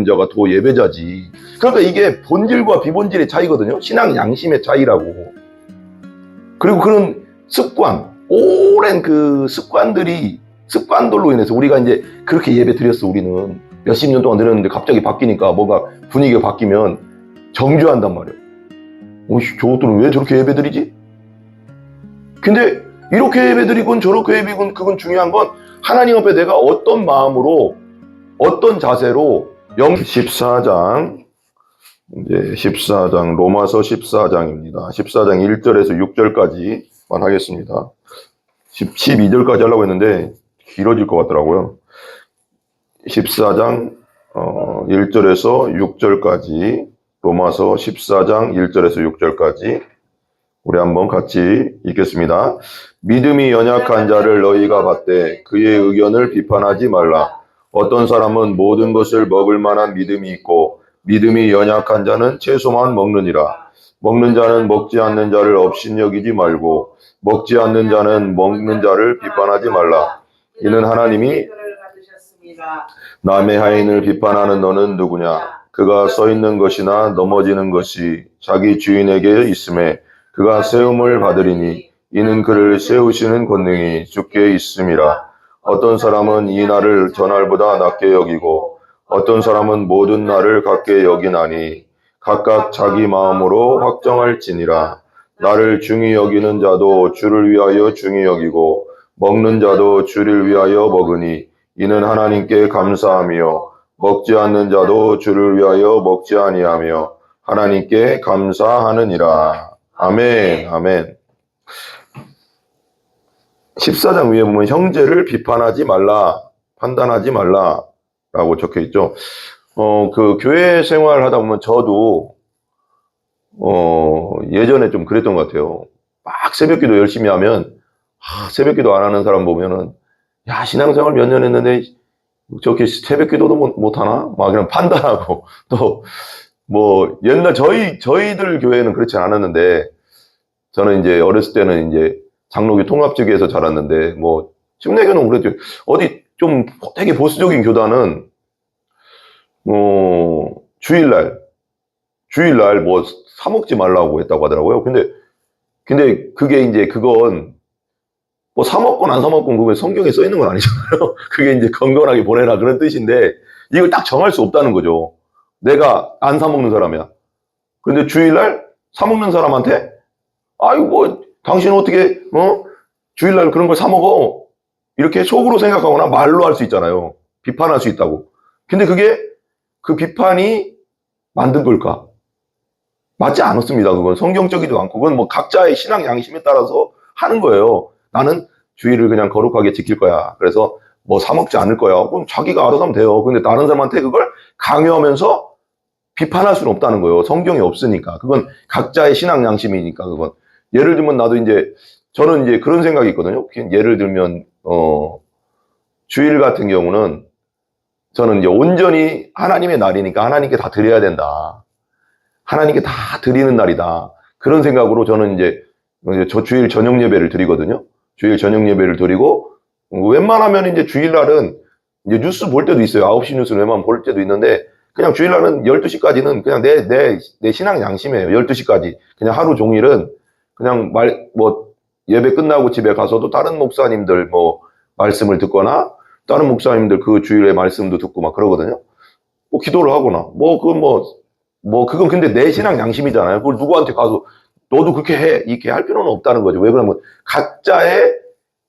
높은 자가 더 예배자지. 그러니까 이게 본질과 비본질의 차이거든요. 신앙 양심의 차이라고. 그리고 그런 습관, 오랜 그 습관들로 인해서 우리가 이제 그렇게 예배 드렸어. 우리는 몇십 년 동안 드렸는데 갑자기 바뀌니까 뭐가 분위기가 바뀌면 정죄한단 말이에요. 저것들은 왜 저렇게 예배 드리지? 근데 이렇게 예배 드리건 저렇게 예배 드리건 그건 중요한 건 하나님 앞에 내가 어떤 마음으로 어떤 자세로 14장 이제 14장 로마서 14장입니다. 14장 1절에서 6절까지만 하겠습니다. 12절까지 하려고 했는데 길어질 것 같더라고요. 14장 1절에서 6절까지 로마서 14장 1절에서 6절까지 우리 한번 같이 읽겠습니다. 믿음이 연약한 자를 너희가 받되 그의 의견을 비판하지 말라. 어떤 사람은 모든 것을 먹을 만한 믿음이 있고 믿음이 연약한 자는 채소만 먹느니라. 먹는 자는 먹지 않는 자를 업신여기지 말고 먹지 않는 자는 먹는 자를 비판하지 말라. 이는 하나님이 남의 하인을 비판하는 너는 누구냐? 그가 서 있는 것이나 넘어지는 것이 자기 주인에게 있음에 그가 세움을 받으리니 이는 그를 세우시는 권능이 주께 있음이라. 어떤 사람은 이 날을 저날보다 낮게 여기고 어떤 사람은 모든 날을 같게 여기나니 각각 자기 마음으로 확정할지니라. 나를 중히 여기는 자도 주를 위하여 중히 여기고 먹는 자도 주를 위하여 먹으니 이는 하나님께 감사하며 먹지 않는 자도 주를 위하여 먹지 아니하며 하나님께 감사하느니라. 아멘. 아멘. 14장 위에 보면 형제를 비판하지 말라, 판단하지 말라 라고 적혀 있죠. 그 교회 생활 하다 보면 저도 예전에 좀 그랬던 것 같아요. 막 새벽기도 열심히 하면 새벽기도 안 하는 사람 보면은 야, 신앙생활 몇 년 했는데 저렇게 새벽기도도 못 하나? 막 그냥 판단하고 또 뭐 옛날 저희들 교회는 그렇지 않았는데 저는 이제 어렸을 때는 이제 장로교 통합지교에서 자랐는데 뭐 침례교는 그랬죠. 어디 좀 되게 보수적인 교단은 주일날 뭐 사 먹지 말라고 했다고 하더라고요. 근데 그게 이제 그건 뭐 사 먹건 안 사 먹건 그게 성경에 써 있는 건 아니잖아요. 그게 이제 건강하게 보내라 그런 뜻인데 이걸 딱 정할 수 없다는 거죠. 내가 안 사 먹는 사람이야. 근데 주일날 사 먹는 사람한테 아이고 뭐 당신 어떻게 주일날 그런 걸 사 먹어 이렇게 속으로 생각하거나 말로 할 수 있잖아요. 비판할 수 있다고. 근데 그게 그 비판이 만든 걸까? 맞지 않았습니다. 그건 성경적이지도 않고 그건 뭐 각자의 신앙 양심에 따라서 하는 거예요. 나는 주일을 그냥 거룩하게 지킬 거야. 그래서 뭐 사 먹지 않을 거야. 그럼 자기가 알아서 하면 돼요. 근데 다른 사람한테 그걸 강요하면서 비판할 수는 없다는 거예요. 성경이 없으니까. 그건 각자의 신앙 양심이니까 그건. 예를 들면 나도 이제 저는 이제 그런 생각이 있거든요. 예를 들면 주일 같은 경우는 저는 이제 온전히 하나님의 날이니까 하나님께 다 드려야 된다. 하나님께 다 드리는 날이다. 그런 생각으로 저는 이제 저 주일 저녁 예배를 드리거든요. 주일 저녁 예배를 드리고 웬만하면 이제 주일날은 이제 뉴스 볼 때도 있어요. 9시 뉴스를 웬만하면 볼 때도 있는데 그냥 주일날은 12시까지는 그냥 내 신앙 양심이에요. 12시까지. 그냥 하루 종일은 그냥 예배 끝나고 집에 가서도 다른 목사님들 말씀을 듣거나 다른 목사님들 그 주일의 말씀도 듣고 막 그러거든요. 뭐 기도를 하거나 그건 근데 내 신앙 양심이잖아요. 그걸 누구한테 가서 너도 그렇게 해 이렇게 할 필요는 없다는 거죠. 왜 그러면 각자의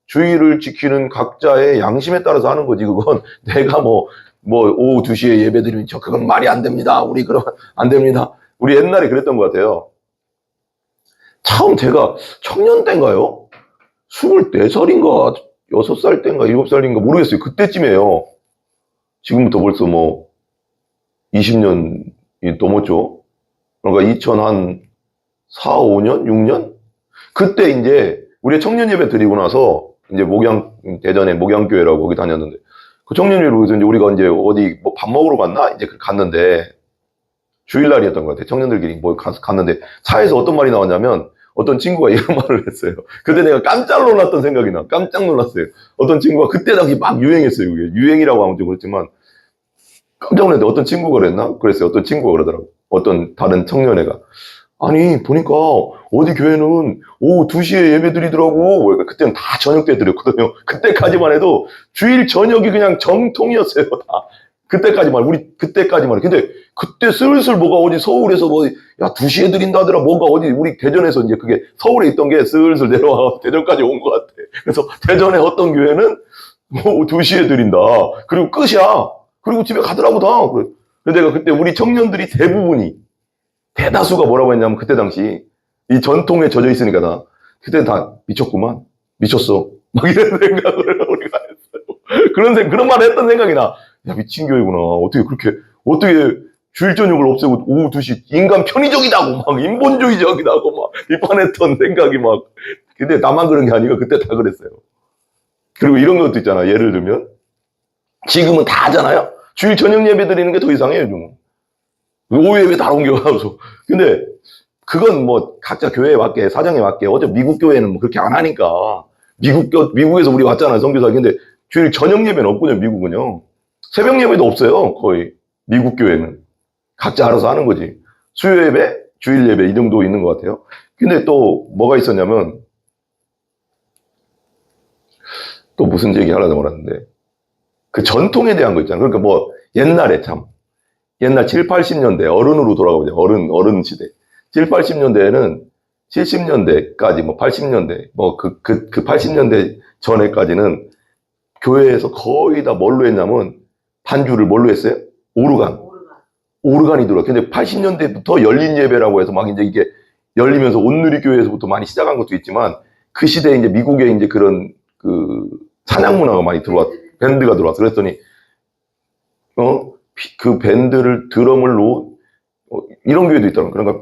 주의를 지키는 각자의 양심에 따라서 하는 거지. 그건 내가 오후 2시에 예배 드리면 그건 말이 안 됩니다. 우리 그러면 안 됩니다. 우리 옛날에 그랬던 것 같아요. 처음 제가 청년 때인가요? 24살인가 6살 때인가 7살인가 모르겠어요. 그때쯤이에요. 지금부터 벌써 20년이 넘었죠. 그러니까 2004, 5년, 6년? 그때 이제 우리 청년 예배 드리고 나서 이제 대전에 목양교회라고 거기 다녔는데 그 청년 예배에서 이제 우리가 이제 어디 밥 먹으러 갔나? 이제 갔는데 주일날이었던 것 같아요. 청년들끼리 갔는데 차에서 어떤 말이 나왔냐면 어떤 친구가 이런 말을 했어요. 그때 내가 깜짝 놀랐던 생각이 나. 깜짝 놀랐어요. 어떤 친구가 그때 당시 막 유행했어요. 그게 유행이라고 하면 좀 그렇지만 깜짝 놀랐는데 어떤 친구가 그랬나? 그랬어요. 어떤 친구가 그러더라고. 어떤 다른 청년애가. 아니, 보니까 어디 교회는 오후 2시에 예배 드리더라고. 그러니까 그때는 다 저녁 때 드렸거든요. 그때까지만 해도 주일 저녁이 그냥 정통이었어요. 다. 그때까지만, 우리 그때까지만. 근데 그때 슬슬 뭐가 어디 서울에서 뭐, 야, 2시에 드린다더라. 뭔가 어디 우리 대전에서 이제 그게 서울에 있던 게 슬슬 내려와 대전까지 온 것 같아. 그래서 대전에 어떤 교회는 뭐 2시에 드린다. 그리고 끝이야. 그리고 집에 가더라고 다. 그래. 근데 내가 그때 우리 청년들이 대부분이 대다수가 뭐라고 했냐면 그때 당시 이 전통에 젖어 있으니까 나 그때 다 미쳤구만. 미쳤어. 막 이런 생각을 우리가 했어요. 그런 말을 했던 생각이 나. 야, 미친 교회구나. 어떻게 주일 저녁을 없애고 오후 2시 인간 편의적이다고 막 인본주의적이다고 막 비판했던 생각이 막. 근데 나만 그런 게 아니고 그때 다 그랬어요. 그리고 이런 것도 있잖아. 예를 들면 지금은 다 하잖아요. 주일 저녁 예배 드리는 게 더 이상해요, 요즘은. 오후 예배 다 옮겨가서. 근데 그건 뭐 각자 교회에 맞게, 사정에 맞게. 어차피 미국 교회는 뭐 그렇게 안 하니까. 미국에서 우리 왔잖아요, 선교사. 근데 주일 저녁 예배는 없거든요, 미국은요. 새벽 예배도 없어요, 거의. 미국 교회는. 각자 알아서 하는 거지. 수요 예배, 주일 예배 이 정도 있는 것 같아요. 근데 또 뭐가 있었냐면 또 무슨 얘기 하려고 말았는데 그 전통에 대한 거 있잖아요. 그러니까 뭐 옛날에 참 옛날 7, 80년대 어른으로 돌아가보자. 어른 시대. 7, 80년대에는 70년대까지 뭐 80년대 뭐 그 80년대 전에까지는 교회에서 거의 다 뭘로 했냐면 반주를 뭘로 했어요? 오르간. 오르간이 들어와. 근데 80년대부터 열린 예배라고 해서 막 이제 이게 열리면서 온누리 교회에서부터 많이 시작한 것도 있지만 그 시대에 이제 미국에 이제 그런 그 찬양 문화가 많이 밴드가 들어왔어. 그랬더니 그 밴드를 드럼을 이런 교회도 있더라고. 그러니까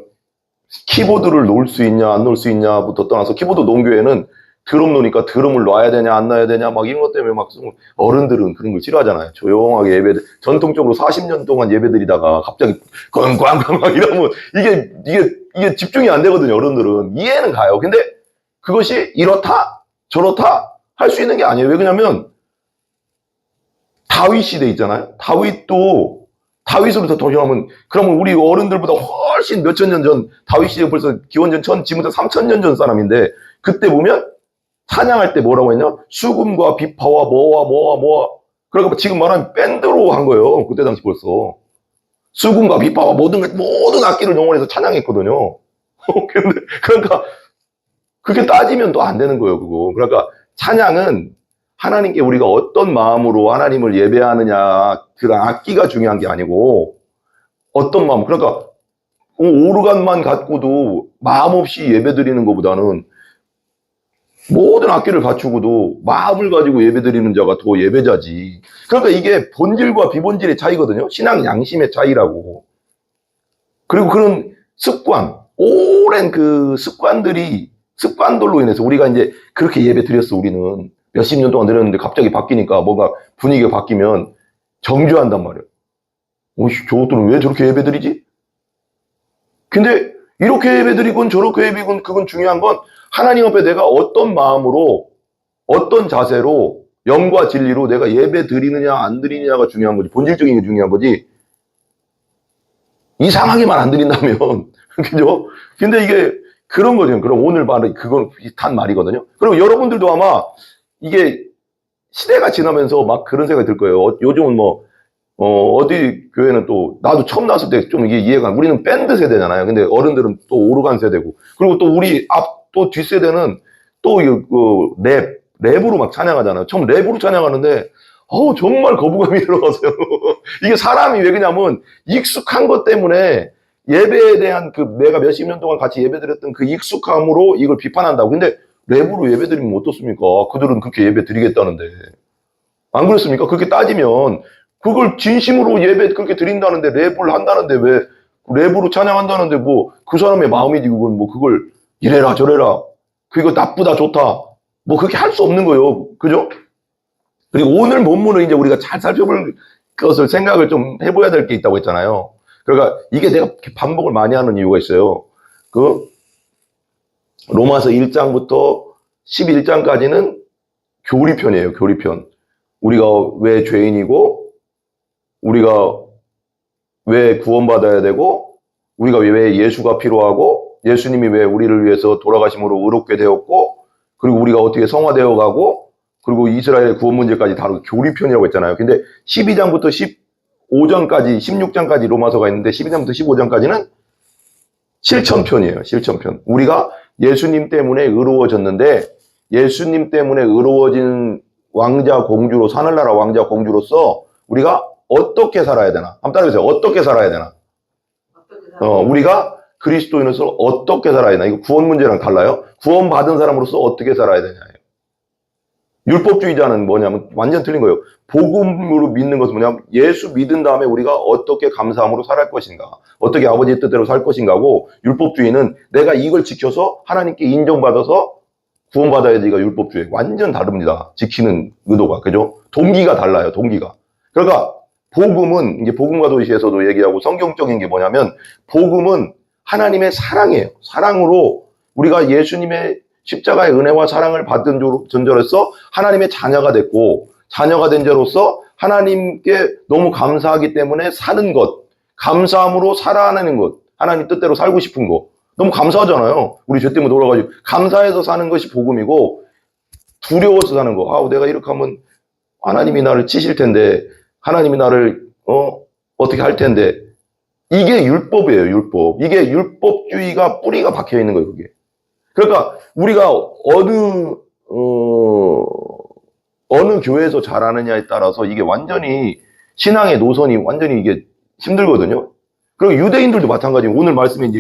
키보드를 놓을 수 있냐 안 놓을 수 있냐부터 떠나서 키보드 놓은 교회는 드럼 놓으니까 드럼을 놔야 되냐 안 놔야 되냐 막 이런 것 때문에 막 어른들은 그런 걸 싫어하잖아요. 조용하게 전통적으로 40년 동안 예배드리다가 갑자기 꽝꽝꽝 막 이러면 이게 집중이 안 되거든요. 어른들은 이해는 가요. 근데 그것이 이렇다 저렇다 할 수 있는 게 아니에요. 왜 그러냐면 다윗 시대 있잖아요. 다윗으로부터 도전하면 그러면 우리 어른들보다 훨씬 몇천 년 전 다윗 시대 벌써 기원전 지금부터 3000년 전 사람인데 그때 보면 찬양할 때 뭐라고 했냐? 수금과 비파와 뭐와 그러니까 지금 말하는 밴드로 한 거예요. 그때 당시 벌써 수금과 비파와 모든 악기를 동원해서 찬양했거든요. 그러니까 그렇게 따지면 또 안 되는 거예요. 그러니까 찬양은 하나님께 우리가 어떤 마음으로 하나님을 예배하느냐 그런 악기가 중요한 게 아니고 어떤 마음. 그러니까 오르간만 갖고도 마음 없이 예배드리는 것보다는 모든 악기를 갖추고도 마음을 가지고 예배드리는 자가 더 예배자지. 그러니까 이게 본질과 비본질의 차이거든요. 신앙 양심의 차이라고. 그리고 그런 오랜 그 습관들로 인해서 우리가 이제 그렇게 예배 드렸어. 우리는 몇십 년 동안 드렸는데 갑자기 바뀌니까 뭔가 분위기가 바뀌면 정죄한단 말이에요. 저것들은 왜 저렇게 예배 드리지? 근데 이렇게 예배 드리건 저렇게 예배 드리건 그건 중요한 건 하나님 앞에 내가 어떤 마음으로 어떤 자세로 영과 진리로 내가 예배 드리느냐 안 드리느냐가 중요한 거지. 본질적인 게 중요한 거지. 이상하게만 안 드린다면 그죠? 근데 이게 그런 거죠. 그럼 오늘 말은 그건 비슷한 말이거든요. 그리고 여러분들도 아마 이게 시대가 지나면서 막 그런 생각이 들 거예요. 요즘은 뭐 어디 교회는 또 나도 처음 나왔을 때 좀 이게 이해가 우리는 밴드 세대잖아요. 근데 어른들은 또 오르간 세대고 그리고 또 우리 또 뒷세대는 또 랩으로 막 찬양하잖아요. 처음 랩으로 찬양하는데 정말 거부감이 들어가서요. 이게 사람이 왜 그러냐면 익숙한 것 때문에 예배에 대한 내가 몇십 년 동안 같이 예배드렸던 그 익숙함으로 이걸 비판한다고. 근데 랩으로 예배드리면 어떻습니까? 그들은 그렇게 예배 드리겠다는데. 안 그렇습니까? 그렇게 따지면 그걸 진심으로 예배 그렇게 드린다는데 랩을 한다는데 왜 랩으로 찬양한다는데 뭐 그 사람의 마음이지 그건 뭐 그걸 이래라 저래라 그거 나쁘다 좋다 뭐 그렇게 할 수 없는 거예요. 그죠? 그리고 오늘 본문을 이제 우리가 잘 살펴볼 것을 생각을 좀 해봐야 될 게 있다고 했잖아요. 그러니까 이게 내가 반복을 많이 하는 이유가 있어요. 로마서 1장부터 11장까지는 교리편이에요. 교리편. 우리가 왜 죄인이고 우리가 왜 구원받아야 되고, 우리가 왜 예수가 필요하고, 예수님이 왜 우리를 위해서 돌아가심으로 의롭게 되었고, 그리고 우리가 어떻게 성화되어 가고, 그리고 이스라엘의 구원 문제까지 다루고 교리편이라고 했잖아요. 근데 12장부터 15장까지, 16장까지 로마서가 있는데 12장부터 15장까지는 실천편이에요. 실천편. 우리가 예수님 때문에 의로워졌는데 예수님 때문에 의로워진 왕자 공주로, 하늘나라 왕자 공주로서 우리가 어떻게 살아야 되나? 한번 따라해보세요. 어떻게 살아야 되나? 우리가 그리스도인으로서 어떻게 살아야 되나? 이거 구원 문제랑 달라요. 구원받은 사람으로서 어떻게 살아야 되냐? 율법주의자는 뭐냐면 완전 틀린 거예요. 복음으로 믿는 것은 뭐냐면 예수 믿은 다음에 우리가 어떻게 감사함으로 살아갈 것인가, 어떻게 아버지의 뜻대로 살 것인가고, 율법주의는 내가 이걸 지켜서 하나님께 인정받아서 구원받아야지가 율법주의. 완전 다릅니다. 지키는 의도가. 그죠? 동기가 달라요. 동기가. 그러니까 복음은 이제 복음과 도시에서도 얘기하고 성경적인 게 뭐냐면 복음은 하나님의 사랑이에요. 사랑으로 우리가 예수님의 십자가의 은혜와 사랑을 받은 존재로서 하나님의 자녀가 됐고, 자녀가 된 자로서 하나님께 너무 감사하기 때문에 사는 것, 감사함으로 살아내는 것, 하나님 뜻대로 살고 싶은 거. 너무 감사하잖아요. 우리 죄 때문에 돌아가지고. 감사해서 사는 것이 복음이고, 두려워서 사는 거. 내가 이렇게 하면 하나님이 나를 치실 텐데, 하나님이 나를 어떻게 할 텐데. 이게 율법이에요. 율법. 이게 율법주의가 뿌리가 박혀 있는 거예요. 그게. 그러니까 우리가 어느 교회에서 잘하느냐에 따라서 이게 완전히 신앙의 노선이 완전히 이게 힘들거든요. 그리고 유대인들도 마찬가지예요. 오늘 말씀에 이제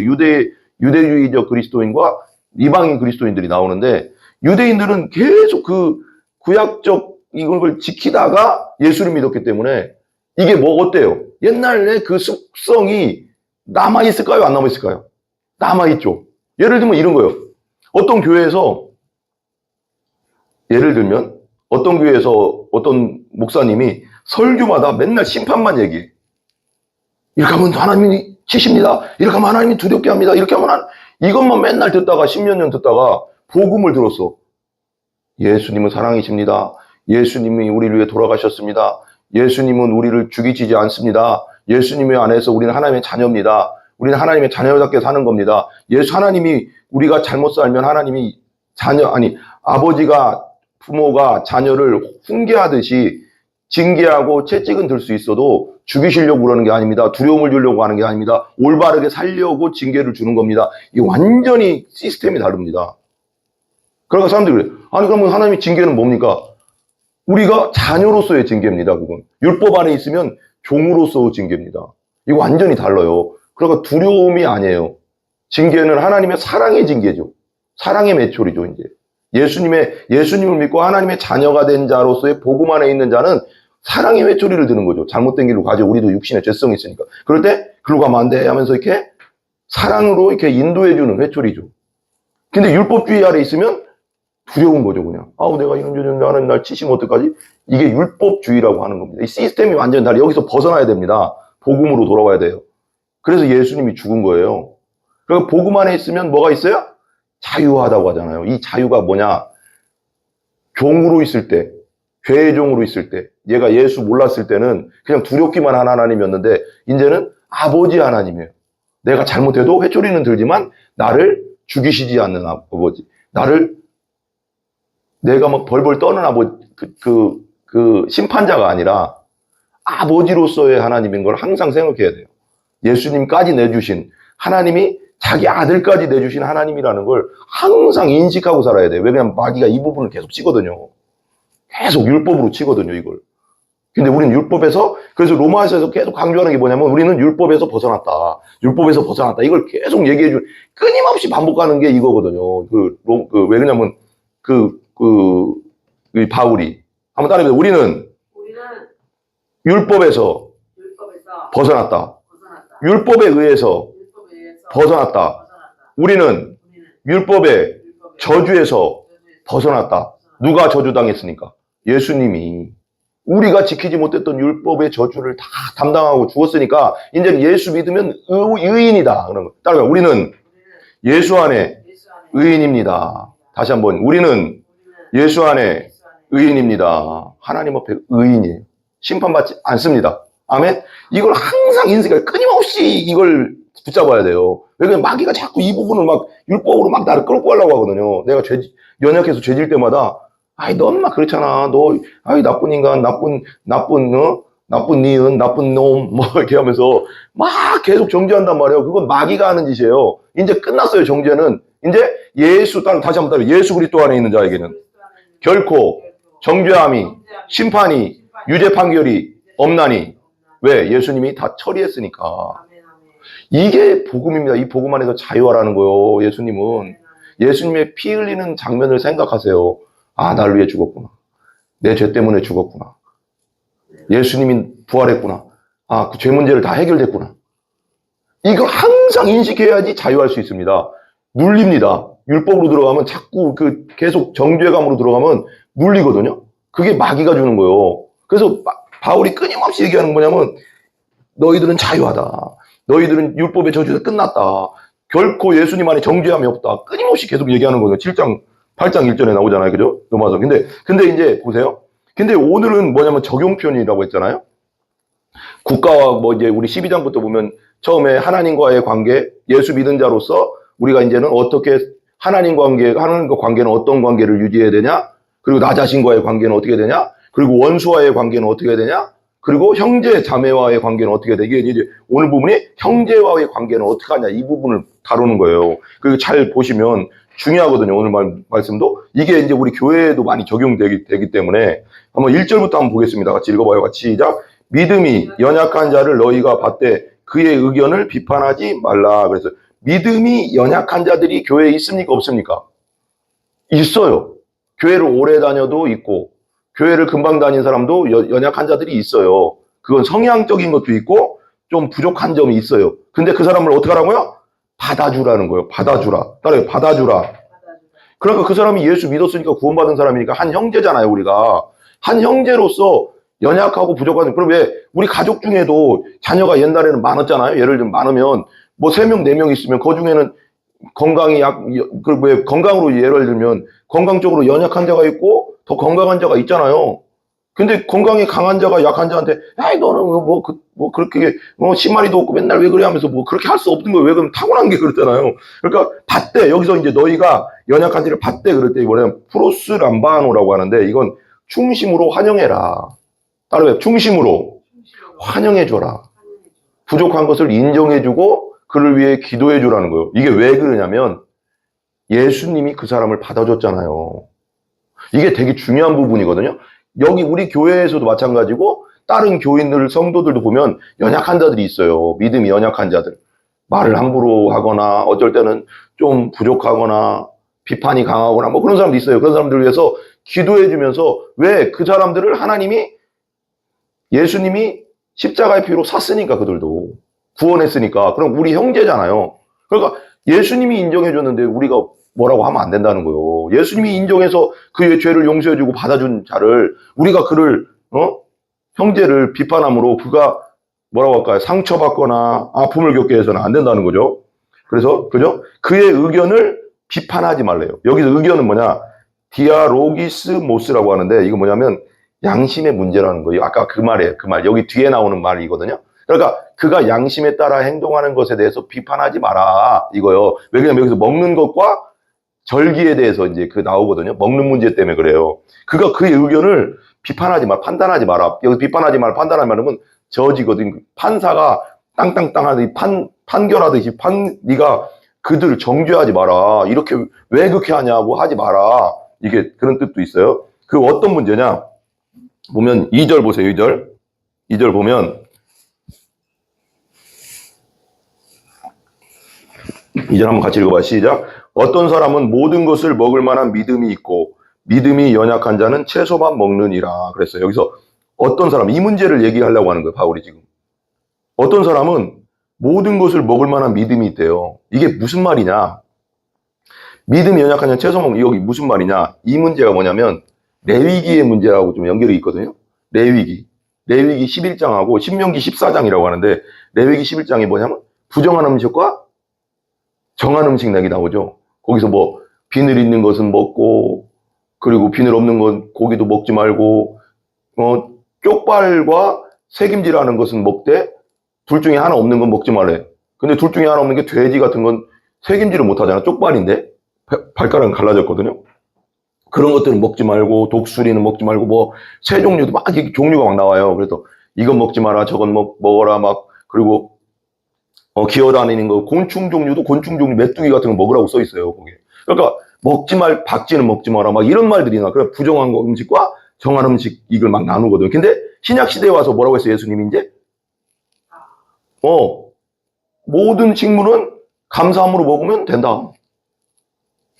유대주의적 그리스도인과 이방인 그리스도인들이 나오는데, 유대인들은 계속 그 구약적 이걸 지키다가 예수를 믿었기 때문에 이게 뭐 어때요? 옛날에 그 습성이 남아있을까요? 안 남아있을까요? 남아있죠. 예를 들면 이런 거예요. 어떤 교회에서, 예를 들면 어떤 교회에서 어떤 목사님이 설교마다 맨날 심판만 얘기해. 이렇게 하면 하나님이 치십니다. 이렇게 하면 하나님이 두렵게 합니다. 이렇게 하면 이것만 맨날 듣다가 10몇 년 듣다가 복음을 들었어. 예수님은 사랑이십니다. 예수님이 우리를 위해 돌아가셨습니다. 예수님은 우리를 죽이시지 않습니다. 예수님의 안에서 우리는 하나님의 자녀입니다. 우리는 하나님의 자녀답게 사는 겁니다. 하나님이 우리가 잘못 살면 하나님이 아버지가 부모가 자녀를 훈계하듯이 징계하고 채찍은 들 수 있어도 죽이시려고 그러는 게 아닙니다. 두려움을 주려고 하는 게 아닙니다. 올바르게 살려고 징계를 주는 겁니다. 이게 완전히 시스템이 다릅니다. 그러니까 사람들이 그래요. 그러면 하나님의 징계는 뭡니까? 우리가 자녀로서의 징계입니다. 그건 율법 안에 있으면 종으로서의 징계입니다. 이거 완전히 달라요. 그러니까 두려움이 아니에요. 징계는 하나님의 사랑의 징계죠. 사랑의 매초리죠. 이제 예수님을 믿고 하나님의 자녀가 된 자로서의 복음 안에 있는 자는 사랑의 회초리를 드는 거죠. 잘못된 길로 가죠. 우리도 육신의 죄성이 있으니까. 그럴 때 글로 가면 안 돼 하면서 이렇게 사랑으로 이렇게 인도해주는 회초리죠. 근데 율법주의 아래 있으면 두려운 거죠. 그냥 내가 이런 죄인데 하나님 날 치시면 어떡하지? 이게 율법주의라고 하는 겁니다. 이 시스템이 완전히 달라. 여기서 벗어나야 됩니다. 복음으로 돌아와야 돼요. 그래서 예수님이 죽은 거예요. 그러니까 복음 안에 있으면 뭐가 있어요? 자유하다고 하잖아요. 이 자유가 뭐냐? 종으로 있을 때, 죄의 종으로 있을 때, 얘가 예수 몰랐을 때는 그냥 두렵기만 한 하나님이었는데 이제는 아버지 하나님이에요. 내가 잘못해도 회초리는 들지만 나를 죽이시지 않는 아버지, 내가 막 벌벌 떠는 아버지, 그 심판자가 아니라 아버지로서의 하나님인 걸 항상 생각해야 돼요. 예수님까지 내주신 하나님이 자기 아들까지 내주신 하나님이라는 걸 항상 인식하고 살아야 돼요. 왜냐면 마귀가 이 부분을 계속 치거든요. 계속 율법으로 치거든요, 이걸. 근데 우리는 율법에서, 그래서 로마서에서 계속 강조하는 게 뭐냐면 우리는 율법에서 벗어났다. 율법에서 벗어났다. 이걸 계속 얘기해주는, 끊임없이 반복하는 게 이거거든요. 왜 그러냐면, 바울이. 한번 따라해보세요. 우리는 율법에서 벗어났다. 율법에 의해서 벗어났다. 우리는 율법의 저주에서 벗어났다. 누가 저주당했습니까? 예수님이. 우리가 지키지 못했던 율법의 저주를 다 담당하고 죽었으니까 이제 예수 믿으면 의인이다. 그런 거. 따라가. 우리는 예수 안에 의인입니다. 다시 한번. 우리는 예수 안에 의인입니다. 하나님 앞에 의인이에요. 심판받지 않습니다. 아멘? 이걸 항상 인생에 끊임없이 이걸 붙잡아야 돼요. 왜냐면 마귀가 자꾸 이 부분을 막 율법으로 막 나를 끌고 가려고 하거든요. 내가 연약해서 죄질 때마다, 아이, 너 엄마 그렇잖아. 너, 아이, 나쁜 인간, 나쁜 니은, 나쁜 놈, 뭐, 이렇게 하면서 막 계속 정죄한단 말이에요. 그건 마귀가 하는 짓이에요. 이제 끝났어요, 정죄는. 이제 다시 한번 따라 예수 그리스도 안에 있는 자에게는 결코 정죄함이, 심판이, 유죄 판결이 없나니. 왜? 예수님이 다 처리했으니까. 이게 복음입니다. 이 복음 안에서 자유하라는 거예요. 예수님은. 예수님의 피 흘리는 장면을 생각하세요. 아, 날 위해 죽었구나. 내 죄 때문에 죽었구나. 예수님이 부활했구나. 아, 그 죄 문제를 다 해결됐구나. 이걸 항상 인식해야지 자유할 수 있습니다. 눌립니다. 율법으로 들어가면 자꾸 계속 정죄감으로 들어가면 눌리거든요. 그게 마귀가 주는 거예요. 그래서 바울이 끊임없이 얘기하는 뭐냐면, 너희들은 자유하다. 너희들은 율법의 저주에서 끝났다. 결코 예수님 안에 정죄함이 없다. 끊임없이 계속 얘기하는 거예요. 7장, 8장 1절에 나오잖아요. 그죠? 넘어서. 근데 이제 보세요. 근데 오늘은 뭐냐면 적용편이라고 했잖아요. 국가와 뭐 이제 우리 12장부터 보면 처음에 하나님과의 관계, 예수 믿은 자로서 우리가 이제는 어떻게 하나님과 관계는 어떤 관계를 유지해야 되냐? 그리고 나 자신과의 관계는 어떻게 되냐? 그리고 원수와의 관계는 어떻게 되냐? 그리고 형제 자매와의 관계는 어떻게 되냐? 이게 이제 오늘 부분이 형제와의 관계는 어떻게 하냐? 이 부분을 다루는 거예요. 그리고 잘 보시면 중요하거든요. 오늘 말씀도. 이게 이제 우리 교회에도 많이 적용되기 때문에 한번 1절부터 한번 보겠습니다. 같이 읽어봐요. 같이 시작. 믿음이 연약한 자를 너희가 받되 그의 의견을 비판하지 말라. 그래서 믿음이 연약한 자들이 교회에 있습니까? 없습니까? 있어요. 교회를 오래 다녀도 있고 교회를 금방 다닌 사람도 연약한 자들이 있어요. 그건 성향적인 것도 있고 좀 부족한 점이 있어요. 근데 그 사람을 어떻게 하라고요? 받아주라는 거예요. 받아주라. 따라요. 받아주라. 그러니까 그 사람이 예수 믿었으니까 구원받은 사람이니까 한 형제잖아요. 우리가. 한 형제로서 연약하고 부족한, 그럼 왜 우리 가족 중에도 자녀가 옛날에는 많았잖아요. 예를 들면 많으면 뭐 3명, 4명 있으면 그 중에는 건강으로 예를 들면 건강적으로 연약한 자가 있고 더 건강한 자가 있잖아요. 근데 건강이 강한 자가 약한 자한테, 아이, 너는 그렇게, 신마리도 없고 맨날 왜 그래 하면서 뭐 그렇게 할 수 없는 거예요. 왜 그러면 타고난 게 그렇잖아요. 그러니까, 받되, 여기서 이제 너희가 연약한 자를 받되 그럴 때 뭐냐면, 프로스 람바노라고 하는데, 이건 충심으로 환영해라. 따라해, 충심으로 환영해줘라. 부족한 것을 인정해주고, 그를 위해 기도해주라는 거예요. 이게 왜 그러냐면, 예수님이 그 사람을 받아줬잖아요. 이게 되게 중요한 부분이거든요. 여기 우리 교회에서도 마찬가지고 다른 교인들, 성도들도 보면 연약한 자들이 있어요. 믿음이 연약한 자들. 말을 함부로 하거나 어쩔 때는 좀 부족하거나 비판이 강하거나 뭐 그런 사람도 있어요. 그런 사람들을 위해서 기도해 주면서 왜 그 사람들을 예수님이 십자가의 피로 샀으니까 그들도 구원했으니까. 그럼 우리 형제잖아요. 그러니까 예수님이 인정해 줬는데 우리가 뭐라고 하면 안 된다는 거예요. 예수님이 인정해서 그의 죄를 용서해주고 받아준 자를 우리가 형제를 비판함으로 그가 뭐라고 할까요? 상처받거나 아픔을 겪게 해서는 안 된다는 거죠. 그래서 그죠? 그의 의견을 비판하지 말래요. 여기서 의견은 뭐냐? 디아로기스모스라고 하는데 이거 뭐냐면 양심의 문제라는 거예요. 아까 그 말이에요. 그 말. 여기 뒤에 나오는 말이거든요. 그러니까 그가 양심에 따라 행동하는 것에 대해서 비판하지 마라 이거요. 왜냐면 여기서 먹는 것과 절기에 대해서 이제 나오거든요. 먹는 문제 때문에 그래요. 그가 그의 의견을 비판하지 마, 판단하지 마라. 여기 비판하지 마라, 판단하지 말라면 저지거든. 판사가 땅땅땅 하듯이 판결하듯이 네가 그들을 정죄하지 마라. 이렇게 왜 그렇게 하냐고 하지 마라. 이게 그런 뜻도 있어요. 그 어떤 문제냐? 보면 2절 보세요. 2절 보면 2절 한번 같이 읽어봐. 시작. 어떤 사람은 모든 것을 먹을 만한 믿음이 있고 믿음이 연약한 자는 채소만 먹느니라 그랬어요. 여기서 어떤 사람, 이 문제를 얘기하려고 하는 거예요. 바울이 지금. 어떤 사람은 모든 것을 먹을 만한 믿음이 있대요. 이게 무슨 말이냐? 믿음이 연약한 자는 채소 먹는, 여기 무슨 말이냐? 이 문제가 뭐냐면 레위기의 문제하고 좀 연결이 있거든요. 레위기 11장하고 신명기 14장이라고 하는데 레위기 11장이 뭐냐면 부정한 음식과 정한 음식 내기 나오죠. 거기서 뭐 비늘 있는 것은 먹고 그리고 비늘 없는 건 고기도 먹지 말고 쪽발과 색임질하는 것은 먹되 둘 중에 하나 없는 건 먹지 말래. 근데 둘 중에 하나 없는 게 돼지 같은 건 색임질을 못 하잖아. 쪽발인데 발가락은 갈라졌거든요. 그런 것들은 먹지 말고, 독수리는 먹지 말고, 뭐 새 종류도 막 이렇게 종류가 막 나와요. 그래서 이건 먹지 마라, 저건 먹어라 막. 그리고 기어다니는 거, 곤충 종류도 곤충 종류 메뚜기 같은 거 먹으라고 써 있어요, 거기에. 그러니까 먹지 말, 박쥐는 먹지 마라 막 이런 말들이 나. 그래 부정한 음식과 정한 음식 이걸 막 나누거든. 근데 신약 시대에 와서 뭐라고 했어요, 예수님이 이제? 모든 식물은 감사함으로 먹으면 된다.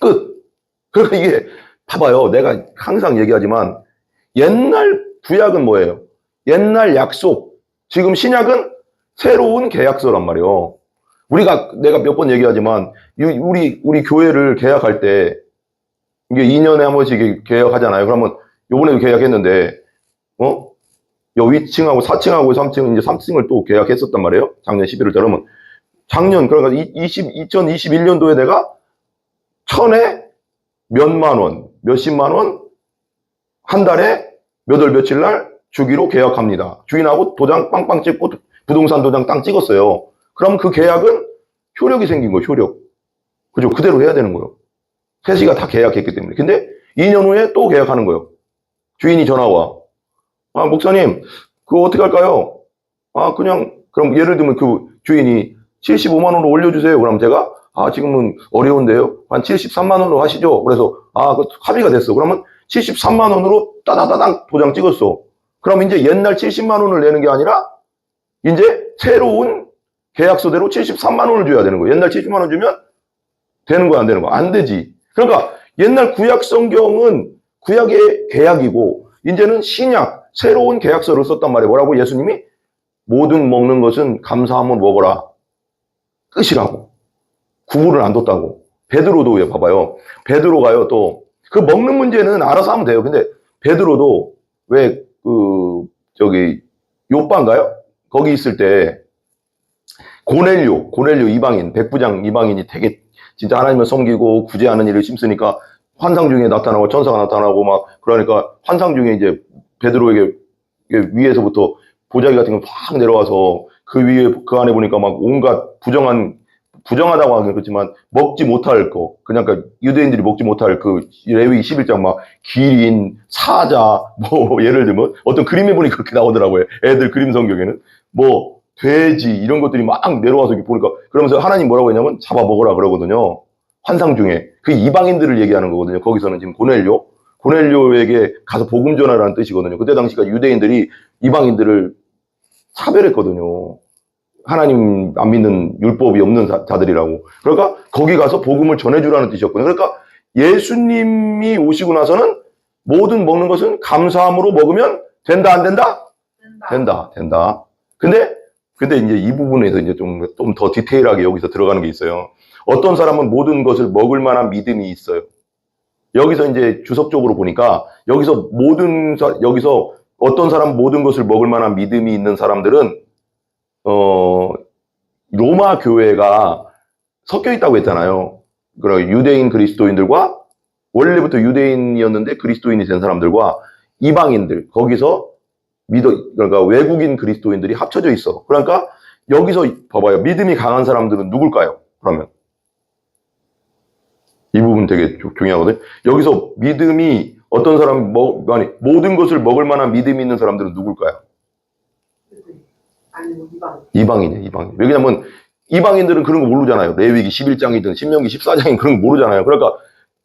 끝. 그러니까 이게 봐봐요. 내가 항상 얘기하지만 옛날 구약은 뭐예요? 옛날 약속. 지금 신약은 새로운 계약서란 말이에요. 내가 몇 번 얘기하지만 우리 교회를 계약할 때 이게 2년에 한 번씩 계약하잖아요. 그러면 요번에도 계약했는데 요 위층하고 4층하고 3층 이제 3층을 또 계약했었단 말이에요. 작년 11월 그러면 작년 그러니까 2021년도에 내가 천에 몇만 원, 몇십만 원 한 달에 몇 월 며칠 날 주기로 계약합니다. 주인하고 도장 빵빵 찍고 부동산 도장 땅 찍었어요. 그럼 그 계약은 효력이 생긴 거예요, 효력. 그죠? 그대로 해야 되는 거예요. 셋이가 다 계약했기 때문에. 근데 2년 후에 또 계약하는 거예요. 주인이 전화 와. 아, 목사님, 그거 어떻게 할까요? 그럼 예를 들면 그 주인이 75만 원으로 올려주세요. 그럼 제가, 지금은 어려운데요. 한 73만 원으로 하시죠. 그래서, 그 합의가 됐어. 그러면 73만 원으로 따다다당 도장 찍었어. 그럼 이제 옛날 70만 원을 내는 게 아니라, 이제 새로운 계약서대로 73만 원을 줘야 되는 거예요. 옛날 70만 원 주면 되는 거야, 안 되는 거야? 안 되지. 그러니까 옛날 구약 성경은 구약의 계약이고, 이제는 신약, 새로운 계약서를 썼단 말이에요. 뭐라고? 예수님이 모든 먹는 것은 감사함으로 먹어라. 끝이라고. 구분을 안 뒀다고. 베드로도 왜 봐봐요. 베드로가요, 또, 그 먹는 문제는 알아서 하면 돼요. 근데 베드로도 왜, 요빠인가요? 거기 있을 때, 고넬료 이방인, 백부장 이방인이 되게 진짜 하나님을 섬기고 구제하는 일을 힘쓰니까 환상 중에 나타나고 천사가 나타나고 막 그러니까 환상 중에 이제 베드로에게 위에서부터 보자기 같은 거 확 내려와서 그 위에 그 안에 보니까 막 온갖 부정하다고 하긴 그렇지만 먹지 못할 거 그냥 그러니까 유대인들이 먹지 못할 그 레위 11장 막 기린, 사자 뭐 예를 들면 어떤 그림에 보니 그렇게 나오더라고요. 애들 그림 성경에는 뭐 돼지 이런 것들이 막 내려와서 이렇게 보니까 그러면서 하나님 뭐라고 했냐면 잡아 먹으라 그러거든요. 환상 중에 그 이방인들을 얘기하는 거거든요. 거기서는 지금 고넬료에게 가서 복음 전하라는 뜻이거든요. 그때 당시가 유대인들이 이방인들을 차별했거든요. 하나님 안 믿는 율법이 없는 자들이라고. 그러니까 거기 가서 복음을 전해주라는 뜻이었거든요. 그러니까 예수님이 오시고 나서는 모든 먹는 것은 감사함으로 먹으면 된다 안 된다? 된다. 근데 이제 이 부분에서 이제 좀 더 디테일하게 여기서 들어가는 게 있어요. 어떤 사람은 모든 것을 먹을 만한 믿음이 있어요. 여기서 이제 주석적으로 보니까 여기서 어떤 사람 모든 것을 먹을 만한 믿음이 있는 사람들은 로마 교회가 섞여 있다고 했잖아요. 그러니까 유대인 그리스도인들과 원래부터 유대인이었는데 그리스도인이 된 사람들과 이방인들 거기서 그러니까 외국인 그리스도인들이 합쳐져 있어. 그러니까 여기서 봐봐요. 믿음이 강한 사람들은 누굴까요? 그러면 이 부분 되게 중요하거든요. 여기서 믿음이 어떤 사람 모든 것을 먹을 만한 믿음이 있는 사람들은 누굴까요? 이방인이에요. 왜냐면 이방인들은 그런 거 모르잖아요. 레위기 11장이든 신명기 14장이든 그런 거 모르잖아요. 그러니까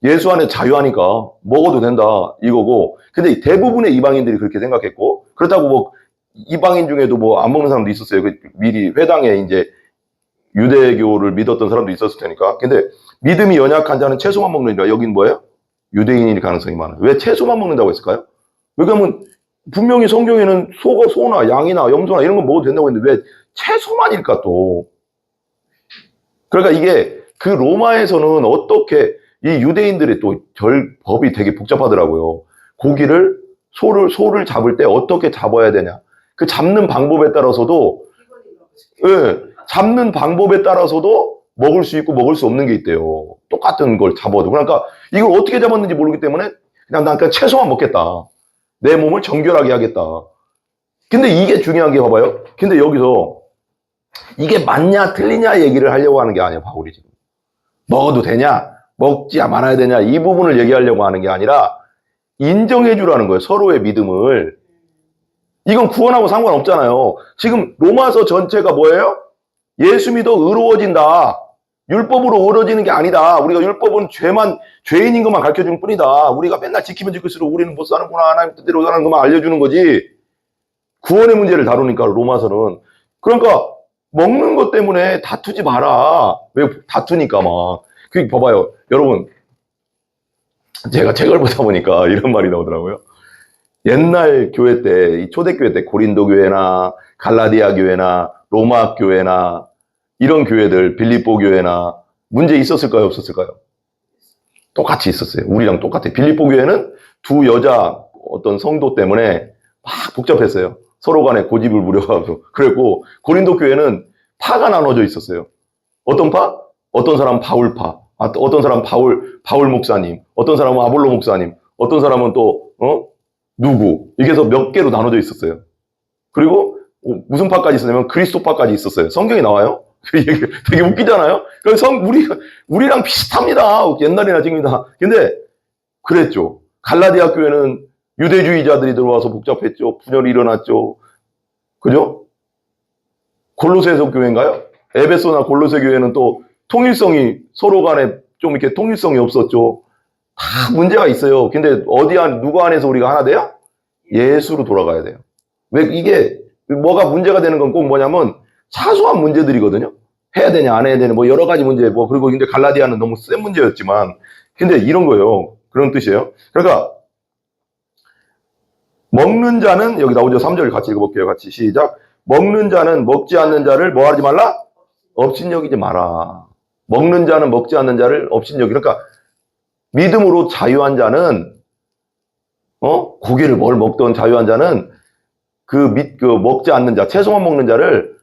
예수 안에 자유하니까 먹어도 된다 이거고. 근데 대부분의 이방인들이 그렇게 생각했고 그렇다고 뭐 이방인 중에도 뭐 안 먹는 사람도 있었어요. 미리 회당에 이제 유대교를 믿었던 사람도 있었을 테니까. 근데 믿음이 연약한 자는 채소만 먹는다. 여긴 뭐예요? 유대인일 가능성이 많아요. 왜 채소만 먹는다고 했을까요? 왜냐면 분명히 성경에는 소나 양이나 염소나 이런 거 먹어도 된다고 했는데 왜 채소만일까 또? 그러니까 이게 그 로마에서는 어떻게 이 유대인들의 또 법이 되게 복잡하더라고요. 소를 잡을 때 어떻게 잡아야 되냐. 그 잡는 방법에 따라서도 잡는 방법에 따라서도 먹을 수 있고 먹을 수 없는 게 있대요. 똑같은 걸 잡아도. 그러니까 이걸 어떻게 잡았는지 모르기 때문에 난 그냥 채소만 먹겠다. 내 몸을 정결하게 하겠다. 근데 이게 중요한 게 봐봐요. 근데 여기서 이게 맞냐 틀리냐 얘기를 하려고 하는 게 아니야, 바울이 지금. 먹어도 되냐, 먹지 말아야 되냐, 이 부분을 얘기하려고 하는 게 아니라 인정해 주라는 거예요, 서로의 믿음을. 이건 구원하고 상관없잖아요. 지금 로마서 전체가 뭐예요? 예수 믿어 의로워진다. 율법으로 의로워지는 게 아니다. 우리가 율법은 죄인인 것만 가르쳐주는 뿐이다. 우리가 맨날 지키면 지킬수록 우리는 못 사는구나, 하나님 뜻대로 사는 것만 알려주는 거지. 구원의 문제를 다루니까, 로마서는. 그러니까 먹는 것 때문에 다투지 마라. 왜 다투니까 막. 그 봐봐요, 여러분. 제가 책을 보다 보니까 이런 말이 나오더라고요. 옛날 교회 때, 이 초대교회 때 고린도 교회나 갈라디아 교회나 로마 교회나 이런 교회들, 빌립보 교회나 문제 있었을까요, 없었을까요? 똑같이 있었어요. 우리랑 똑같아요. 빌립보 교회는 두 여자 어떤 성도 때문에 막 복잡했어요. 서로 간에 고집을 부려가지고. 그랬고, 고린도 교회는 파가 나눠져 있었어요. 어떤 파? 어떤 사람은 바울파, 어떤 사람은 바울 목사님, 어떤 사람은 아볼로 목사님, 어떤 사람은 또, 누구. 이게 해서 몇 개로 나눠져 있었어요. 그리고 무슨 파까지 있었냐면 그리스도파까지 있었어요. 성경에 나와요. 되게 웃기잖아요? 그래서 우리랑 비슷합니다. 옛날이나 지금이나. 근데, 그랬죠. 갈라디아 교회는 유대주의자들이 들어와서 복잡했죠. 분열이 일어났죠. 그죠? 골로새서 교회인가요? 에베소나 골로새 교회는 또 통일성이, 서로 간에 좀 이렇게 통일성이 없었죠. 다 문제가 있어요. 근데 누구 안에서 우리가 하나 돼요? 예수로 돌아가야 돼요. 왜 이게, 뭐가 문제가 되는 건 꼭 뭐냐면, 사소한 문제들이거든요. 해야 되냐, 안 해야 되냐, 뭐 여러 가지 문제, 그리고 근데 갈라디아는 너무 센 문제였지만, 근데 이런 거예요. 그런 뜻이에요. 그러니까, 먹는 자는, 여기 나오죠. 3절 같이 읽어볼게요. 같이 시작. 먹는 자는 먹지 않는 자를 뭐 하지 말라? 업신여기지 마라. 먹는 자는 먹지 않는 자를 업신여기. 그러니까, 믿음으로 자유한 자는, 고기를 뭘 먹던 자유한 자는, 먹지 않는 자, 채소만 먹는 자를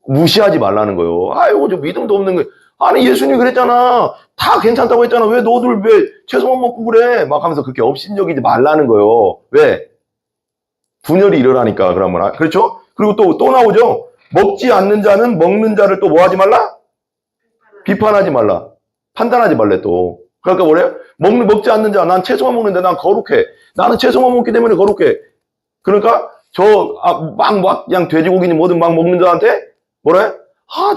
무시하지 말라는 거예요. 아이고, 저 믿음도 없는 거. 아니, 예수님 그랬잖아. 다 괜찮다고 했잖아. 왜 너들 왜 채소만 먹고 그래? 막 하면서 그렇게 업신여기지 말라는 거예요. 왜? 분열이 일어나니까, 그러면. 그렇죠? 그리고 또 나오죠? 먹지 않는 자는 먹는 자를 또 뭐 하지 말라? 비판하지 말라. 판단하지 말래, 또. 그러니까 뭐래요? 먹지 않는 자, 난 채소만 먹는데 난 거룩해. 나는 채소만 먹기 때문에 거룩해. 그러니까 그냥 돼지고기니 뭐든 막 먹는 자한테 뭐래?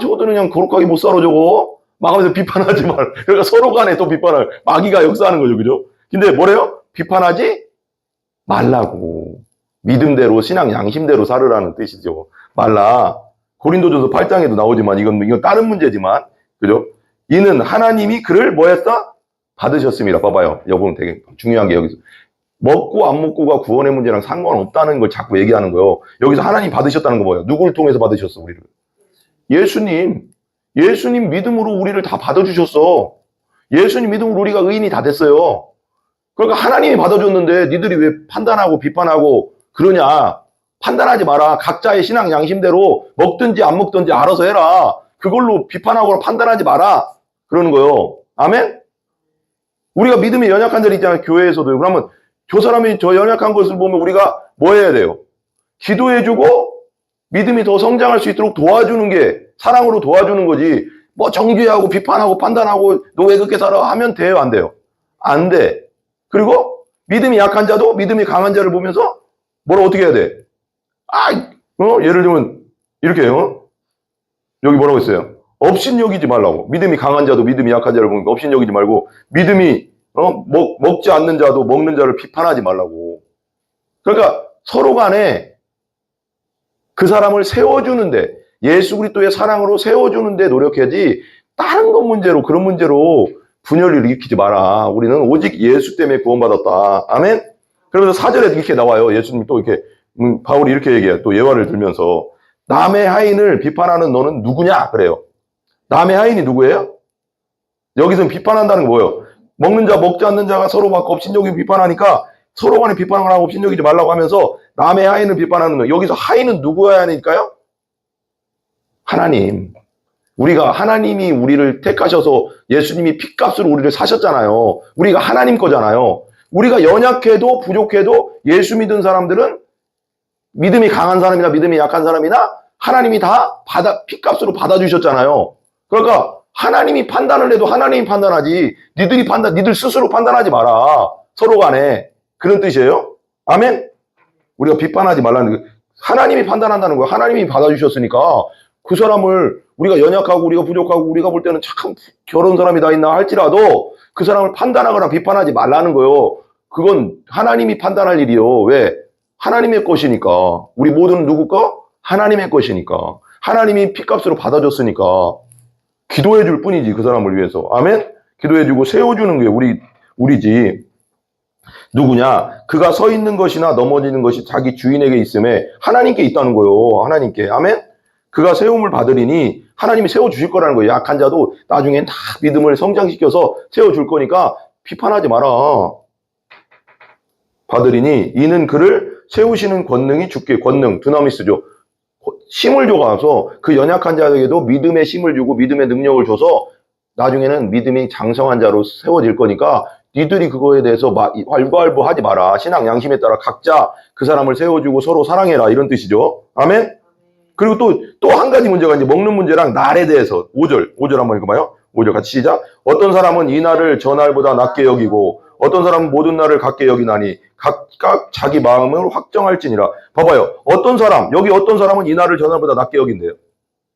저거들은 그냥 거룩하게 못 살아, 저거. 막 하면서 비판하지 말. 그러니까 서로 간에 또 비판을, 마귀가 역사하는 거죠, 그죠? 근데 뭐래요? 비판하지 말라고. 믿음대로, 신앙 양심대로 살으라는 뜻이죠. 말라. 고린도전서 8장에도 나오지만, 이건 다른 문제지만, 그죠? 이는 하나님이 그를 뭐 했다? 받으셨습니다. 봐봐요. 여러분 되게 중요한 게 여기서. 먹고 안 먹고가 구원의 문제랑 상관없다는 걸 자꾸 얘기하는 거예요. 여기서 하나님 받으셨다는 거 뭐예요? 누구를 통해서 받으셨어, 우리를? 예수님. 예수님 믿음으로 우리를 다 받아주셨어. 예수님 믿음으로 우리가 의인이 다 됐어요. 그러니까 하나님이 받아줬는데 니들이 왜 판단하고 비판하고 그러냐? 판단하지 마라. 각자의 신앙 양심대로 먹든지 안 먹든지 알아서 해라. 그걸로 비판하거나 판단하지 마라. 그러는 거예요. 아멘? 우리가 믿음이 연약한 자리 있잖아요. 교회에서도. 그러면 저 사람이 저 연약한 것을 보면 우리가 뭐 해야 돼요? 기도해주고 믿음이 더 성장할 수 있도록 도와주는 게, 사랑으로 도와주는 거지. 뭐 정죄하고 비판하고 판단하고 너 왜 그렇게 살아 하면 돼요, 안 돼요? 안 돼. 그리고 믿음이 약한 자도 믿음이 강한 자를 보면서 어떻게 해야 돼? 예를 들면 이렇게 여기 뭐라고 했어요? 업신여기지 말라고. 믿음이 강한 자도 믿음이 약한 자를 보니까 업신여기지 말고, 믿음이 먹지 않는 자도 먹는 자를 비판하지 말라고. 그러니까 서로 간에 그 사람을 세워주는데, 예수 그리스도의 사랑으로 세워주는데 노력해야지, 다른 것 문제로, 그런 문제로 분열을 일으키지 마라. 우리는 오직 예수 때문에 구원받았다. 아멘? 그러면서 4절에 이렇게 나와요. 예수님이 또 이렇게, 바울이 이렇게 얘기해요. 또 예화를 들면서. 남의 하인을 비판하는 너는 누구냐? 그래요. 남의 하인이 누구예요? 여기서는 비판한다는 거 뭐예요? 먹는 자, 먹지 않는 자가 서로 막 업신여기고 비판하니까 서로 간에 비판을 하고 업신여기지 말라고 하면서 남의 하인을 비판하는 거. 여기서 하인은 누구야 하니까요? 하나님. 우리가, 하나님이 우리를 택하셔서 예수님이 핏값으로 우리를 사셨잖아요. 우리가 하나님 거잖아요. 우리가 연약해도 부족해도 예수 믿은 사람들은 믿음이 강한 사람이나 믿음이 약한 사람이나 하나님이 다 핏값으로 받아주셨잖아요. 그러니까 하나님이 판단을 해도 하나님이 판단하지 니들 스스로 판단하지 마라. 서로 간에. 그런 뜻이에요. 아멘? 우리가 비판하지 말라는 거. 하나님이 판단한다는 거예요. 하나님이 받아주셨으니까 그 사람을 우리가 연약하고 우리가 부족하고 우리가 볼 때는 참 결혼 사람이 다 있나 할지라도 그 사람을 판단하거나 비판하지 말라는 거예요. 그건 하나님이 판단할 일이요. 왜? 하나님의 것이니까. 우리 모두는 누구 거? 하나님의 것이니까. 하나님이 핏값으로 받아줬으니까 기도해 줄 뿐이지, 그 사람을 위해서. 아멘? 기도해 주고 세워주는 게 우리지. 누구냐? 그가 서 있는 것이나 넘어지는 것이 자기 주인에게 있음에 하나님께 있다는 거예요. 하나님께. 아멘? 그가 세움을 받으리니 하나님이 세워주실 거라는 거예요. 약한 자도 나중엔 다 믿음을 성장시켜서 세워줄 거니까 비판하지 마라. 받으리니 이는 그를 세우시는 권능이 주께, 권능, 두나미스죠. 힘을 줘가서 그 연약한 자에게도 믿음의 힘을 주고 믿음의 능력을 줘서 나중에는 믿음이 장성한 자로 세워질 거니까 니들이 그거에 대해서 왈가왈부하지 마라. 신앙 양심에 따라 각자 그 사람을 세워주고 서로 사랑해라. 이런 뜻이죠. 아멘? 그리고 또 한 가지 문제가 이제 먹는 문제랑 날에 대해서 5절 한번 읽어봐요. 5절 같이 시작. 어떤 사람은 이 날을 저 날보다 낮게 여기고 어떤 사람은 모든 날을 같게 여기나니 각각 자기 마음을 확정할지니라. 봐봐요. 여기 어떤 사람은 이 날을 저 날보다 낮게 여긴대요.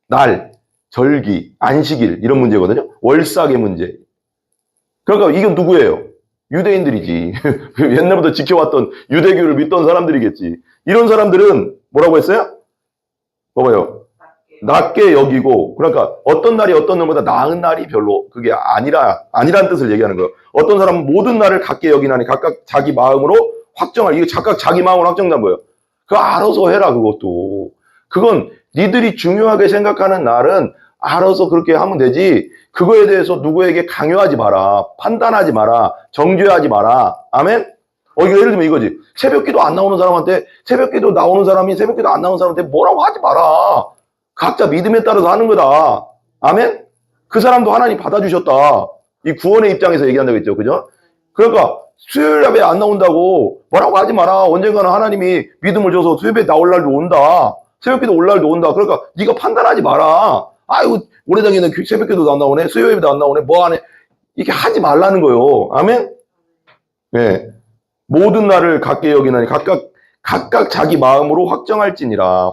날, 절기, 안식일 이런 문제거든요. 월삭의 문제. 그러니까 이건 누구예요? 유대인들이지. 옛날부터 지켜왔던 유대교를 믿던 사람들이겠지. 이런 사람들은 뭐라고 했어요? 봐봐요. 낮게 여기고, 그러니까 어떤 날이 어떤 날보다 나은 날이 별로 그게 아니라는 뜻을 얘기하는 거예요. 어떤 사람은 모든 날을 같게 여기나니 각각 자기 마음으로 확정할, 이게 각각 자기 마음으로 확정된 거예요. 그거 알아서 해라, 그것도. 그건 니들이 중요하게 생각하는 날은 알아서 그렇게 하면 되지, 그거에 대해서 누구에게 강요하지 마라, 판단하지 마라, 정죄하지 마라. 아멘? 이거 예를 들면 이거지. 새벽기도 안 나오는 사람한테, 새벽기도 나오는 사람이 새벽기도 안 나오는 사람한테 뭐라고 하지 마라. 각자 믿음에 따라서 하는 거다. 아멘? 그 사람도 하나님 받아주셨다. 이 구원의 입장에서 얘기한다고 했죠. 그죠? 그러니까 수요일 예배 안 나온다고 뭐라고 하지 마라. 언젠가는 하나님이 믿음을 줘서 수요일 나올 날도 온다. 새벽기도 올 날도 온다. 그러니까 네가 판단하지 마라. 아이고, 오래당에는 새벽기도도 안 나오네. 수요일 예배도 안 나오네. 뭐 안 해. 이렇게 하지 말라는 거예요. 아멘? 네. 모든 날을 같게 여기나니 각각 자기 마음으로 확정할지니라.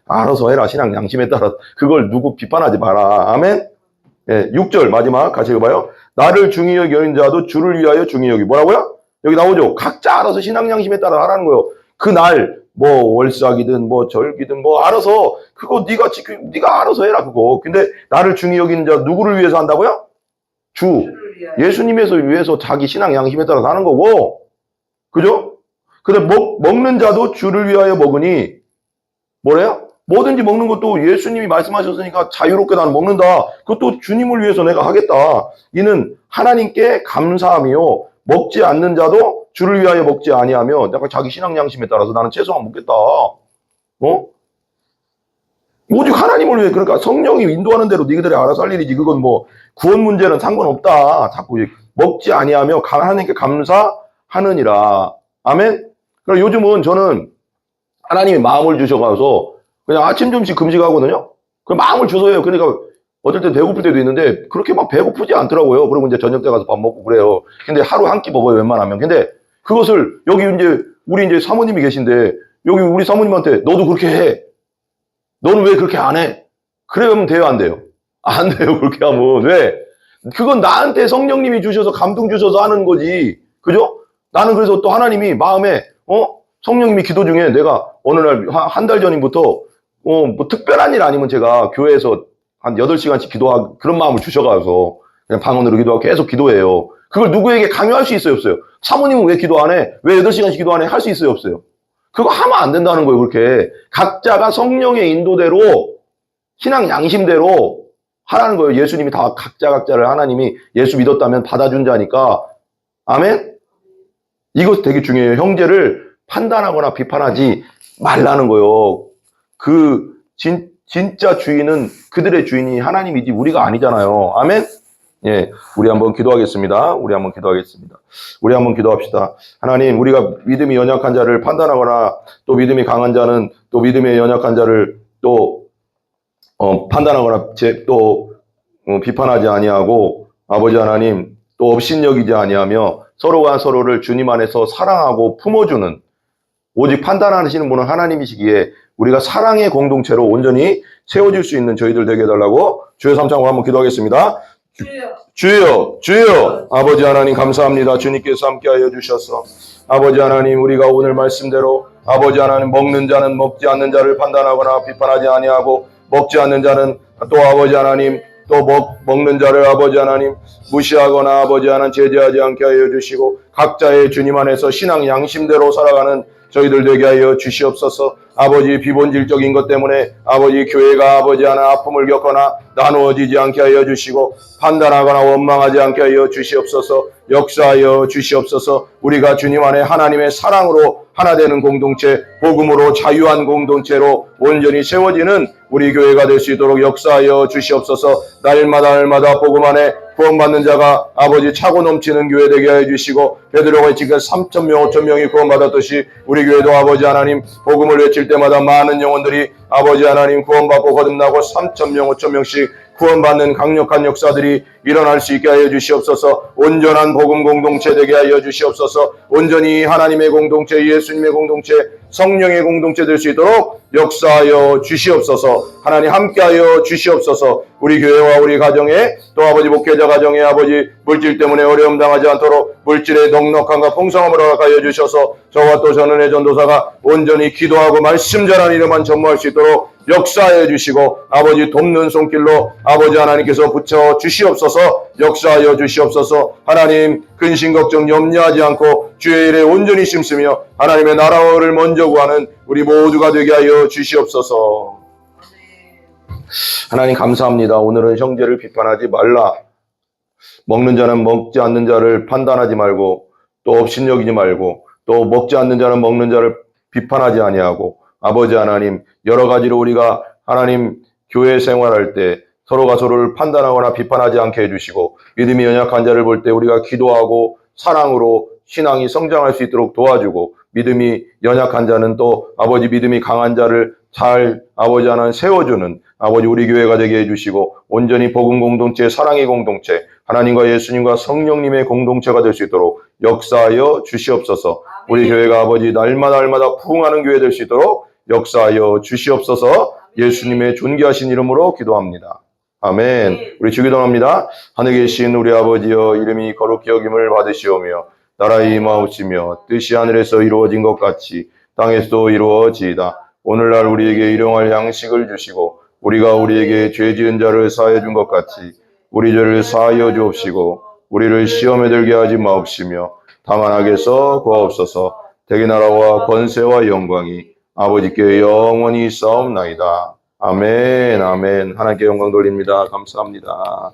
알아서 해라. 신앙 양심에 따라. 그걸 누구 비판하지 마라. 아멘? 네, 6절 마지막 같이 읽어봐요. 나를 중히 여기는 자도 주를 위하여 중히 여기. 뭐라고요? 여기 나오죠. 각자 알아서 신앙 양심에 따라 하라는 거예요. 그 날 뭐 월삭이든 뭐 절기든 뭐 알아서 그거 네가 알아서 해라 그거. 근데 나를 중히 여기는 자 누구를 위해서 한다고요? 주. 예수님에서 위해서 자기 신앙 양심에 따라 하는 거고. 그죠? 근데 먹는 자도 주를 위하여 먹으니 뭐래요? 뭐든지 먹는 것도 예수님이 말씀하셨으니까 자유롭게 나는 먹는다. 그것도 주님을 위해서 내가 하겠다. 이는 하나님께 감사하며 먹지 않는 자도 주를 위하여 먹지 아니하며 내가 자기 신앙 양심에 따라서 나는 채소만 먹겠다. 오직 하나님을 위해. 그러니까 성령이 인도하는 대로 니들이 알아서 할 일이지. 그건 뭐 구원 문제는 상관없다. 자꾸 먹지 아니하며 하나님께 감사하느니라. 아멘? 그러니까 요즘은 저는 하나님이 마음을 주셔가서 그냥 아침 점심 금식하거든요. 그럼 마음을 줘서 해요. 그러니까 어쩔 때 배고플 때도 있는데 그렇게 막 배고프지 않더라고요. 그리고 이제 저녁 때 가서 밥 먹고 그래요. 근데 하루 한 끼 먹어요, 웬만하면. 근데 그것을 여기 이제 우리 이제 사모님이 계신데 여기 우리 사모님한테 너도 그렇게 해. 너는 왜 그렇게 안 해? 그러면 돼요, 안 돼요? 안 돼요, 그렇게 하면. 왜? 그건 나한테 성령님이 주셔서 감동 주셔서 하는 거지. 그죠? 나는 그래서 또 하나님이 마음에 성령님이 기도 중에 내가 어느 날 한 달 전부터 뭐 특별한 일 아니면 제가 교회에서 한 8시간씩 기도하고 그런 마음을 주셔가서 그냥 방언으로 기도하고 계속 기도해요. 그걸 누구에게 강요할 수 있어요, 없어요? 사모님은 왜 기도 안 해? 왜 8시간씩 기도 안 해? 할 수 있어요, 없어요? 그거 하면 안 된다는 거예요, 그렇게. 각자가 성령의 인도대로 신앙 양심대로 하라는 거예요. 예수님이 다 각자를 하나님이 예수 믿었다면 받아준 자니까. 아멘? 이것 되게 중요해요. 형제를 판단하거나 비판하지 말라는 거예요. 진짜 주인은 그들의 주인이 하나님이지 우리가 아니잖아요. 아멘? 예, 우리 한번 기도하겠습니다. 우리 한번 기도하겠습니다. 우리 한번 기도합시다. 하나님, 우리가 믿음이 연약한 자를 판단하거나 또 믿음이 강한 자는 또 믿음이 연약한 자를 또 판단하거나 비판하지 아니하고 아버지 하나님 또 업신여기지 아니하며 서로가 서로를 주님 안에서 사랑하고 품어주는 오직 판단하시는 분은 하나님이시기에 우리가 사랑의 공동체로 온전히 세워질 수 있는 저희들 되게 해달라고 주여 삼창으로 한번 기도하겠습니다. 주여, 아버지 하나님 감사합니다. 주님께서 함께하여 주셔서 아버지 하나님 우리가 오늘 말씀대로 아버지 하나님 먹는 자는 먹지 않는 자를 판단하거나 비판하지 아니하고 먹지 않는 자는 또 아버지 하나님 또 먹는 자를 아버지 하나님 무시하거나 아버지 하나님 제재하지 않게 하여 주시고 각자의 주님 안에서 신앙 양심대로 살아가는 저희들 되게 하여 주시옵소서. 아버지 비본질적인 것 때문에 아버지 교회가 아버지 하나 아픔을 겪거나 나누어지지 않게 하여 주시고 판단하거나 원망하지 않게 하여 주시옵소서. 역사하여 주시옵소서. 우리가 주님 안에 하나님의 사랑으로 하나 되는 공동체, 복음으로 자유한 공동체로 온전히 세워지는 우리 교회가 될 수 있도록 역사하여 주시옵소서. 날마다 복음 안에 구원받는 자가 아버지 차고 넘치는 교회 되게 하여 주시고 베드로가 지금 3,000명 5,000명이 구원받았듯이 우리 교회도 아버지 하나님 복음을 외칠 때마다 많은 영혼들이 아버지 하나님 구원받고 거듭나고 3,000명 5,000명씩 구원받는 강력한 역사들이 일어날 수 있게 하여 주시옵소서. 온전한 복음 공동체 되게 하여 주시옵소서. 온전히 하나님의 공동체, 예수님의 공동체, 성령의 공동체 될 수 있도록 역사하여 주시옵소서. 하나님 함께하여 주시옵소서. 우리 교회와 우리 가정에 또 아버지 목회자 가정에 아버지 물질 때문에 어려움 당하지 않도록 물질의 넉넉함과 풍성함을 허락하여 주셔서 저와 또 전은혜 전도사가 온전히 기도하고 말씀 전하는 일에만 전무할 수 있도록 역사하여 주시고 아버지 돕는 손길로 아버지 하나님께서 붙여 주시옵소서. 역사하여 주시옵소서. 하나님 근심 걱정 염려하지 않고 주의 일에 온전히 심쓰며 하나님의 나라를 먼저 구하는 우리 모두가 되게 하여 주시옵소서. 하나님 감사합니다. 오늘은 형제를 비판하지 말라. 먹는 자는 먹지 않는 자를 판단하지 말고 또 업신여기지 말고 또 먹지 않는 자는 먹는 자를 비판하지 아니하고 아버지 하나님 여러 가지로 우리가 하나님 교회 생활할 때 서로가 서로를 판단하거나 비판하지 않게 해주시고 믿음이 연약한 자를 볼 때 우리가 기도하고 사랑으로 신앙이 성장할 수 있도록 도와주고 믿음이 연약한 자는 또 아버지 믿음이 강한 자를 잘 아버지 하나님 세워주는 아버지 우리 교회가 되게 해주시고 온전히 복음 공동체, 사랑의 공동체, 하나님과 예수님과 성령님의 공동체가 될 수 있도록 역사하여 주시옵소서. 우리 교회가 아버지 날마다 부흥하는 교회 될 수 있도록 역사하여 주시옵소서. 예수님의 존귀하신 이름으로 기도합니다. 아멘. 우리 주기도합니다. 하늘에 계신 우리 아버지여 이름이 거룩히 여김을 받으시오며 나라의 임하옵시며 뜻이 하늘에서 이루어진 것 같이 땅에서도 이루어지이다. 오늘날 우리에게 일용할 양식을 주시고 우리가 우리에게 죄 지은 자를 사하여 준 것 같이 우리 죄를 사하여 주옵시고 우리를 시험에 들게 하지 마옵시며 다만 악에서 구하옵소서. 대개 나라와 권세와 영광이 아버지께 영원히 있사옵나이다. 아멘. 하나님께 영광 돌립니다. 감사합니다.